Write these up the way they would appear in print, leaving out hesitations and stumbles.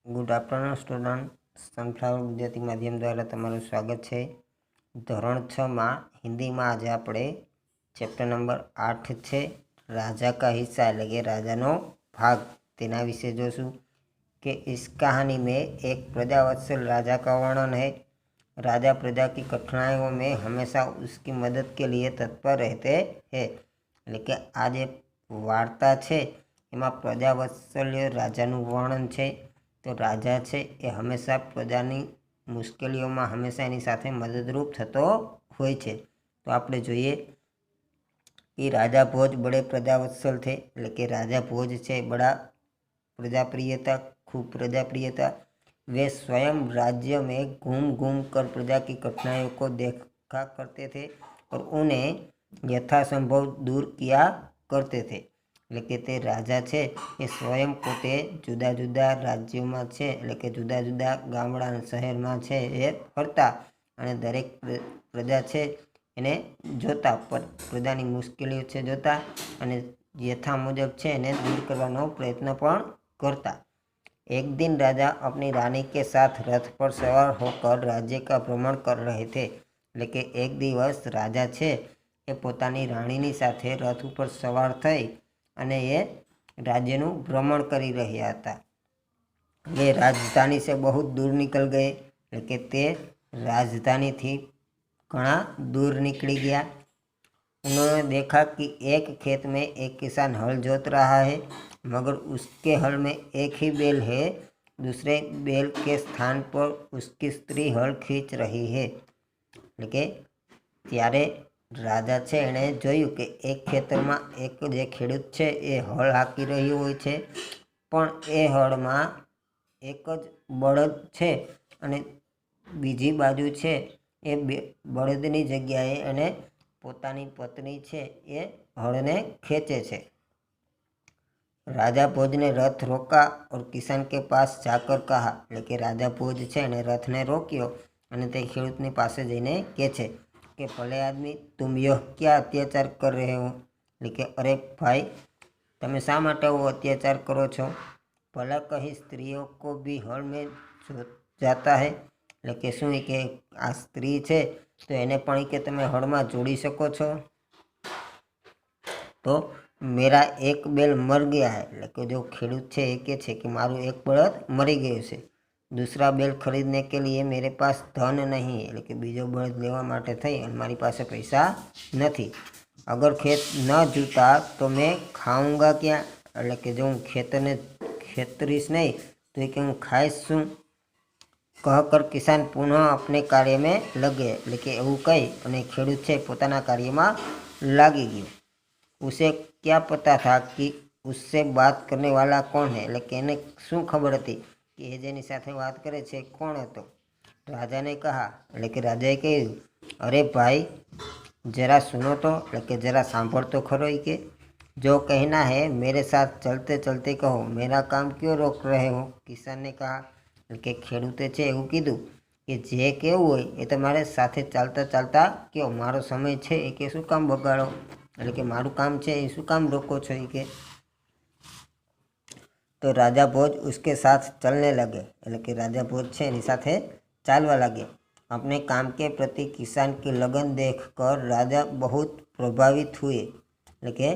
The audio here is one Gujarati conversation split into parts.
Good afternoon student. Sunflower Gujarati માધ્યમ દ્વારા તમારું સ્વાગત છે. ધોરણ 6માં હિન્દીમાં આજે આપણે ચેપ્ટર નંબર 8 છે રાજા કા હિસ્સા એટલે કે રાજાનો ભાગ, તેના વિશે જોશું कि इस कहानी में एक प्रजावत्सल राजा का वर्णन है। राजा प्रजा की कठिनाइयों में हमेशा उसकी मदद के लिए तत्पर रहते हैं। એટલે આ જે વાર્તા છે એમાં પ્રજાવત્સલ્ય રાજાનું વર્ણન છે. તો રાજા છે એ હંમેશા પ્રજાની મુશ્કેલીઓમાં હંમેશા એની સાથે મદદરૂપ થતો હોય છે. તો આપણે જોઈએ कि राजा भोज बड़े प्रजावत्सल थे, એટલે કે રાજા ભોજ છે बड़ा प्रजाप्रियता, खूब प्रजाप्रियता। वे स्वयं राज्य में घूम घूम कर प्रजा की कठिनाइयों को देखा करते थे और उन्हें यथासंभव दूर किया करते थे. એટલે કે તે રાજા છે એ સ્વયં પોતે જુદા જુદા રાજ્યોમાં છે, એટલે કે જુદા જુદા ગામડા અને શહેરમાં છે એ ફરતા અને દરેક પ્રજા છે એને જોતા, પ્રજાની મુશ્કેલીઓ છે જોતા અને यथा मुजब છે એને दूर करवानो प्रयत्न પણ करता. एक दिन राजा अपनी रानी के साथ रथ पर सवार होकर राज्य का भ्रमण कर रहे थे. એટલે કે એક દિવસ રાજા છે એ પોતાની રાણીની સાથે રથ ઉપર સવાર થઈ અને એ રાજ્યનું ભ્રમણ કરી રહ્યા હતા. वे राजधानी से बहुत दूर निकल गए, એટલે કે તે રાજધાનીથી ઘણા दूर निकली गया. उन्होंने देखा कि एक खेत में एक किसान हल जोत रहा है, मगर उसके हल में एक ही बैल है. दूसरे बैल के स्थान पर उसकी स्त्री हल खींच रही है. એટલે કે ત્યારે રાજા છે એણે જોયું કે એક ખેતરમાં એક જે ખેડૂત છે એ હળ હાંકી રહ્યો હોય છે, પણ એ હળમાં એક જ બળદ છે અને બીજી બાજુ છે એ બળદની જગ્યાએ એને પોતાની પત્ની છે એ हड़ने खेचे छे. राजा भोज ने रथ रोका और किसान के पास जाकर कहा, એટલે કે રાજા ભોજ છે એને રથને રોક્યો અને તે ખેડૂતની પાસે જઈને કહે છે કે ભલે આદમી तुम यह क्या अत्याचार कर रहे हो, એટલે કે અરે ભાઈ તમે શા માટે આવો અત્યાચાર કરો છો. ભલા કહી સ્ત્રીઓ કો ભી હળ में जाता है, એટલે કે શું કે આ સ્ત્રી છે તો એને પણ કે તમે હળમાં જોડી શકો છો. तो मेरा एक बैल मर गया है, એટલે કે જો ખેડૂત છે એ કહે છે કે મારું એક બળદ મરી ગયું છે. दूसरा बैल खरीदने के लिए मेरे पास धन नहीं, એટલે કે બીજો બળદ લેવા માટે થઈ અને મારી પાસે પૈસા નથી. अगर खेत न जूता तो मैं खाऊंगा क्या, એટલે કે જો હું ખેતરને ખેતરીશ નહીં તો એ કે હું ખાઈશ શું. कहकर किसान पुनः अपने कार्य में लगे, એટલે કે એવું કહી અને ખેડૂત છે પોતાના કાર્યમાં લાગી ગયો. उसे क्या पता था कि उससे बात करने वाला कौन है, એટલે કે એને શું ખબર હતી કે એ જેની સાથે વાત કરે છે કોણ હતો. રાજાને કહા, એટલે કે રાજાએ કહ્યું અરે ભાઈ જરા સુનો તો, એટલે કે જરા સાંભળ તો ખરો. કે जो कहना है मेरे साथ चलते चलते कहो, मेरा काम क्यों रोक रहे हो. કિસાનને કહા, એટલે કે ખેડૂતે છે એવું કીધું કે જે કેવું હોય એ તમારે સાથે ચાલતા ચાલતા કયો, મારો સમય છે એ કે શું કામ બગાડો, એટલે કે મારું કામ છે એ શું કામ રોકો છો. એ કે તો રાજા ભોજ उसके साथ चलने लगे, એટલે કે રાજા ભોજ છે એની સાથે ચાલવા લાગે. अपने काम के प्रति किसान की लगन देखकर राजा बहुत प्रभावित हुए, એટલે કે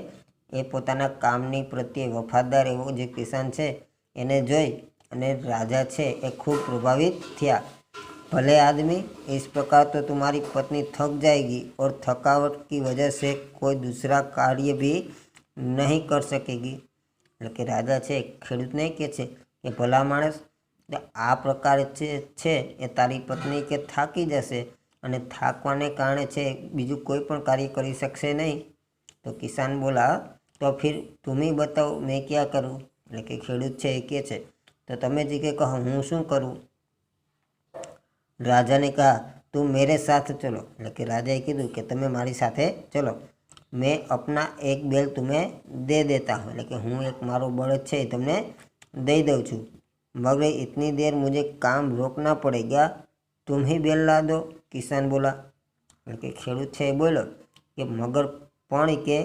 એ પોતાના કામની પ્રત્યે વફાદાર એવો જે કિસાન છે એને જોઈ અને રાજા છે એ ખૂબ પ્રભાવિત થયા. भले आदमी इस प्रकार तो तुम्हारी पत्नी थक जाएगी और थकावट की वजह से कोई दूसरा कार्य भी नहीं कर सकेगी. એટલે કે રાજા છે ખેડૂતને કહે છે કે ભલા માણસ આ પ્રકાર છે એ તારી પત્ની કે થાકી જશે અને થાકવાને કારણે છે બીજું કોઈ પણ કાર્ય કરી શકશે નહીં. તો કિસાન બોલા તો फिर तुम ही बताओ मैं क्या करूँ, એટલે કે ખેડૂત છે એ કહે છે તો તમે જ કે કહો હું શું કરું. રાજાને કહા તું मेरे साथ चलो, એટલે કે રાજાએ કીધું કે તમે મારી સાથે ચલો. मैं अपना एक बैल तुम्हें दे देता हूँ, એટલે કે હું એક મારો બળદ છે એ તમને દઈ દઉં છું. मगर इतनी देर मुझे काम रोकना पड़ेगा, तुम ही बैल ला दो. કિસાન બોલા, એટલે કે ખેડૂત છે એ બોલ્યો કે મગર પણ કે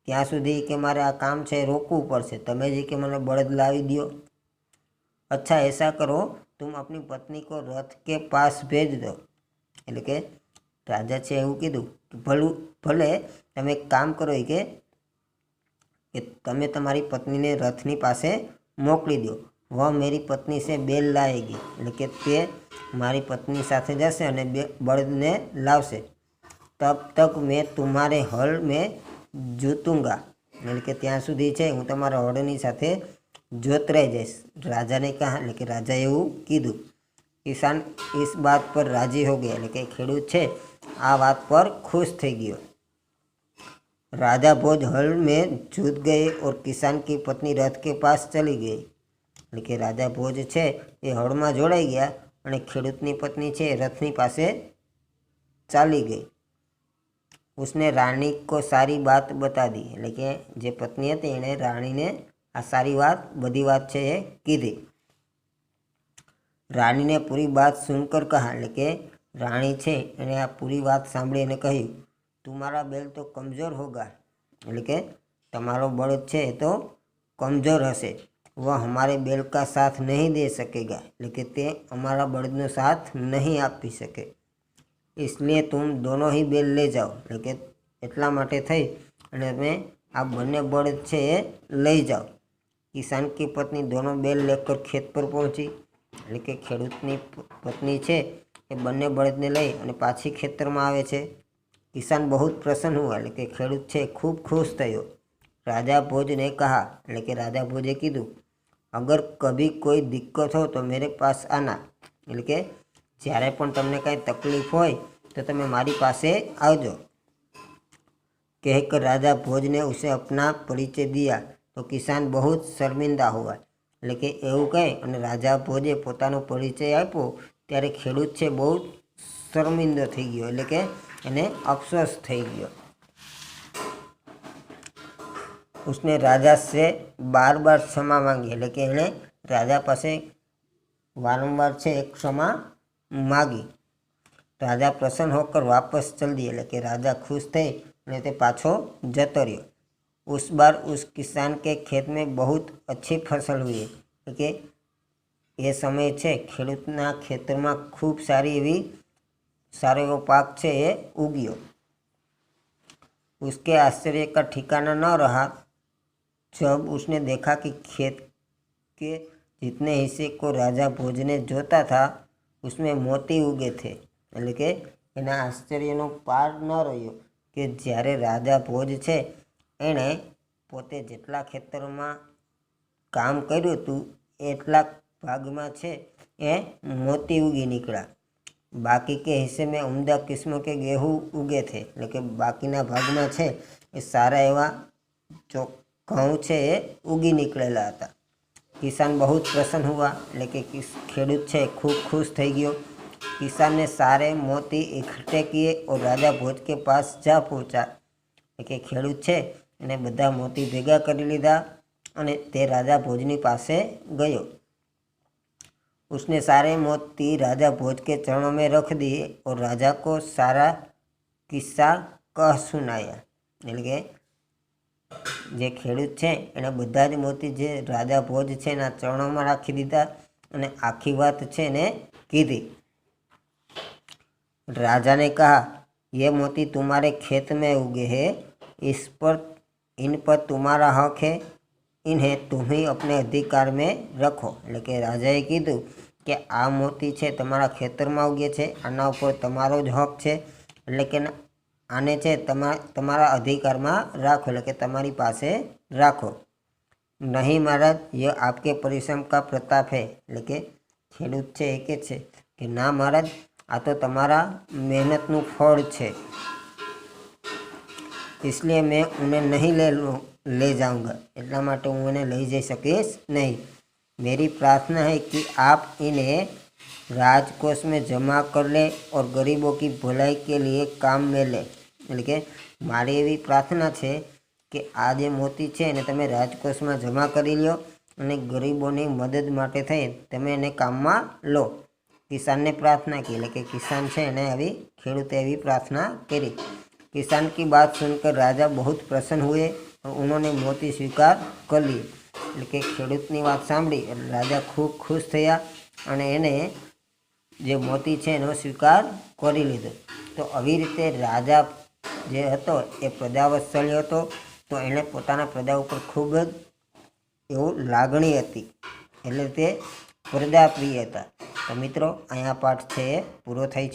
ત્યાં સુધી કે મારે આ કામ છે રોકવું પડશે, તમે જે કે મને બળદ લાવી દો. अच्छा ऐसा करो, तुम अपनी पत्नी को रथ के पास भेज दो। એટલે કે રાજા છે એવું કીધું કે ભલે તમે એક કામ કરો કે તમે તમારી પત્નીને રથની પાસે મોકલી દો। વહ મેરી પત્ની से बैल लाएगी, એટલે કે તે મારી પત્ની સાથે જશે અને બળદને લાવશે। तब तक मैं तुम्हारे हल में जोतूंगा, એટલે કે ત્યાં સુધી છે હું તમારા હળની સાથે જોતરાઈ જઈશ। રાજાને કહા, એટલે કે રાજા એવું કીધું। किसान इस बात पर राजी हो गया, એટલે કે ખેડૂત છે આ વાત પર खुश થઈ ગયો। राजा भोज हल में जूत गए और किसान की पत्नी रथ के पास चली गई, એટલે કે રાજા ભોજ છે એ હળમાં જોડાઈ ગયા અને ખેડૂતની પત્ની છે રથની પાસે ચાલી ગઈ। उसने रानी को सारी बात बता दी, એટલે કે જે પત્ની હતી એણે રાણીને આ સારી વાત બધી વાત છે એ કીધી। रानी ने पूरी बात सुनकर कहा, એટલે કે રાણી છે એણે આ પૂરી વાત સાંભળી અને કહ્યું, तुम्हारा बैल तो कमज़ोर होगा, એટલે કે તમારો બળદ છે એ તો કમજોર હશે। वह हमारे बैल का साथ नहीं दे सकेगा, એટલે કે તે અમારા બળદનો સાથ નહીં આપી શકે। इसलिए तुम दोनों ही बैल ले जाओ, એટલે કે એટલા માટે થઈ અને તમે આ બંને બળદ છે એ લઈ જાઓ। किसान की पत्नी दोनों बैल लेकर खेत पर पहुंची, એટલે કે ખેડૂતની પત્ની છે એ બંને બળદને લઈ અને પાછી ખેતરમાં આવે છે। किसान बहुत प्रसन्न हुआ, એટલે કે ખેડૂત છે ખૂબ ખુશ થયો। राजा भोज ने कहा, એટલે કે રાજા ભોજે કીધું, अगर कभी कोई दिक्कत हो तो मेरे पास आना, એટલે કે જ્યારે પણ તમને કાંઈ તકલીફ હોય તો તમે મારી પાસે આવજો। कहकर राजा भोज ने उसे अपना परिचय दिया तो किसान बहुत शर्मिंदा हुआ, એટલે કે એવું કહે અને રાજા ભોજે પોતાનો પરિચય આપ્યો ત્યારે ખેડૂત છે બહુ શર્મિંદો થઈ ગયો, એટલે કે એને અફસોસ થઈ ગયો। उसने राजा से बार बार क्षमा मांगी, એટલે કે એણે રાજા પાસે વારંવાર છે એક ક્ષમા માગી। राजा प्रसन्न होकर वापस चल दिए, એટલે કે राजा खुश થઈ અને તે પાછો જતો રહ્યો। उस बार उस किसान के खेत में बहुत अच्छी फसल हुई, એટલે કે એ સમય છે ખેડૂતના ખેતરમાં ખૂબ સારો એવો પાક છે એ ઉગ્યો। उसके आश्चर्य का ठिकाना न रहा जब उसने देखा कि खेत के जितने हिस्से को राजा भोज ने जोता था उसमें मोती उगे थे, એટલે કે એના આશ્ચર્યનો પાર ન રહ્યો કે જ્યારે રાજા ભોજ છે એણે પોતે જેટલા ખેતરમાં કામ કર્યું હતું એટલા ભાગમાં છે એ મોતી ઉગી નીકળ્યા। बाकी के हिस्से में उम्दा किस्म के गेहूँ उगे थे, એટલે કે બાકીના ભાગમાં છે એ સારા એવા ઘઉં છે એ ઉગી નીકળેલા હતા। किसान बहुत प्रसन्न हुआ, એટલે કે ખેડૂત છે ખૂબ खुश થઈ ગયો। किसान ने सारे मोती इकट्ठे किए और राजा भोज के पास जा पहुँचा, એટલે કે ખેડૂત છે એને બધા મોતી ભેગા કરી લીધા અને તે રાજા ભોજની પાસે ગયો। उसने सारे मोती राजा भोज के चरणों में रख दिए और राजा को सारा किस्सा कह सुनाया, એટલે કે જે ખેડૂત છે એણે બધા જ મોતી જે રાજા ભોજ છે એના ચરણોમાં રાખી દીધા અને આખી વાત છે એને કીધી। राजा ने कहा, ये मोती तुम्हारे खेत में उगे हैं, इन पर तुम्हारा हक है, इन्हें तुम ही अपने अधिकार में रखो, એટલે કે રાજાએ કીધું કે આ મોતી છે તમારા ખેતરમાં ઉગે છે, આના ઉપર તમારો જ હક છે, એટલે કે આને છે તમારા અધિકારમાં રાખો, એટલે કે તમારી પાસે રાખો। નહીં महाराज, ये आपके परिश्रम का प्रताप है, એટલે કે ખેડૂત છે એ કહે છે કે ના મહારાજ આ તો તમારા મહેનતનું ફળ છે। इसलिए मैं उन्हें नहीं ले जाऊंगा, એટલા માટે હું એને લઈ જઈ શકીશ નહીં। मेरी प्रार्थना है कि आप इन्हें राजकोष में जमा कर ले और गरीबों की भलाई के लिए काम में ले, એટલે કે મારી એવી પ્રાર્થના છે કે આ જે મોતી છે એને તમે રાજકોષમાં જમા કરી લ્યો અને ગરીબોની મદદ માટે થઈ તમે એને કામમાં લો। કિસાનને પ્રાર્થના की, એટલે કે કિસાન છે એને આવી ખેડૂતે એવી પ્રાર્થના કરી। किसान की बात सुनकर राजा बहुत प्रसन्न हुए और उन्होंने मोती स्वीकार कर लिए। એટલે કે ખેડૂતની વાત સાંભળી એટલે રાજા ખૂબ ખુશ થયા અને એને જે મોતી છે એનો સ્વીકાર કરી લીધો. તો આવી રીતે રાજા જે હતો એ પ્રજાવત્સલ્ય હતો. તો એણે પોતાના પ્રજા ઉપર ખૂબ જ એવું લાગણી હતી, એટલે તે પ્રજાપ્રિય હતા. તો મિત્રો, અહીંયા પાઠ છે એ પૂરો થાય છે.